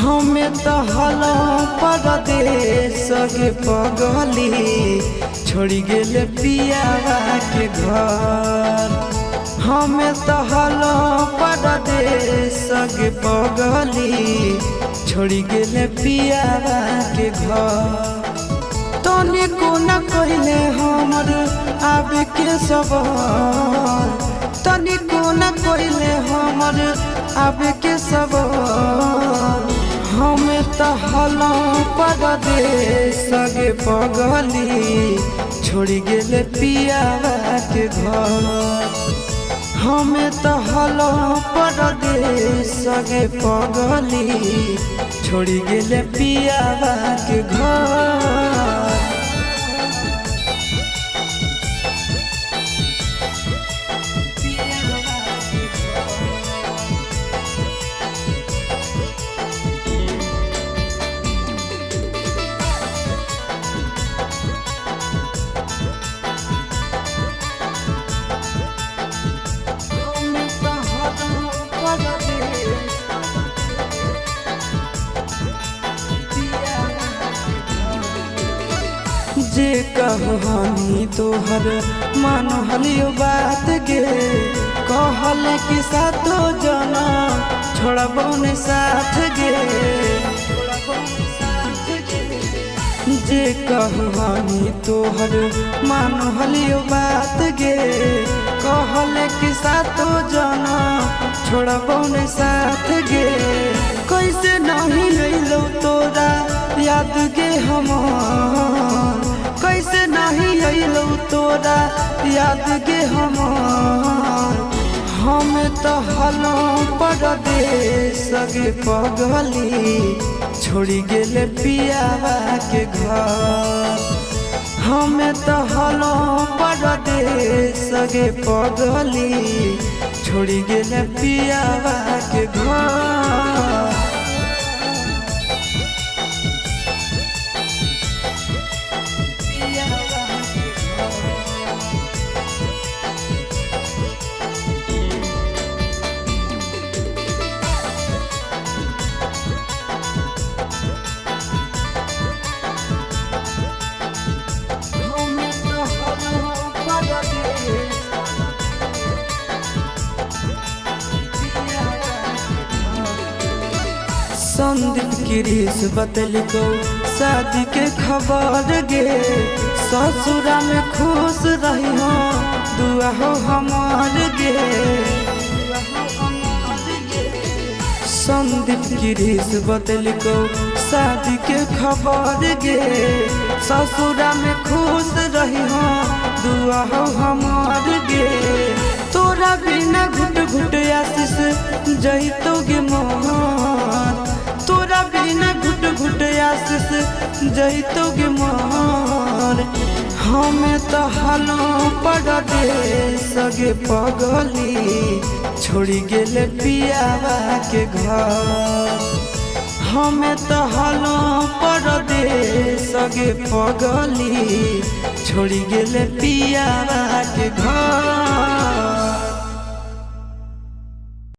हमें तो हलो परदेश के पगली छोड़ी गेले पियावा के घर। हमें तो हलो परदेश के पगली छोड़ी गेले पियावा के घर। तनी को न कहले हमर आबे के सबर, तनी को न कहले हमर आबे के सबर। हमें तो हलो परदेश के पगली छोड़ी गेले पियावा के घर। हमें तो हलो परदेश के पगली छोड़ी गेले पियावा के घर। जे कहनी तोहर मान हलियो बात गे, कहल कि सातो जना छोड़बो ने साथ गे। जे कहनी तोहर मान हलियो बात गे, कहल कि सातो जना छोड़बो ने साथ गे। कैसे नहीं लैलो तोरा याद गे हमार, कैसे नहीं अइलो तोरा याद गे हमार। हमें तो हलो परदेश के पगली छोड़ी गेले पियावा के घर। हमें तो हलो परदेश के पगली छोड़ी गेले पियावा के घर। संदीप गिरीश बतलिको शादी के खबर गे, ससुरा में खुश रही हो दुआ हो हमार गे। संदीप गिरीश बतलिको शादी के खबर गे, ससुरा में खुश रही हो दुआ हो हमार गे। तोरा बिना घुट घुट आशीष जइतो गे मोहन, तोरा बिना घुट घुट आशीष जइतो गे मोहन। हमें तो हलो परदेश के पगली छोड़ी गेले पियावा के घर। हमें तो हलो परदेश के पगली छोड़ी गेले पियावा के घर।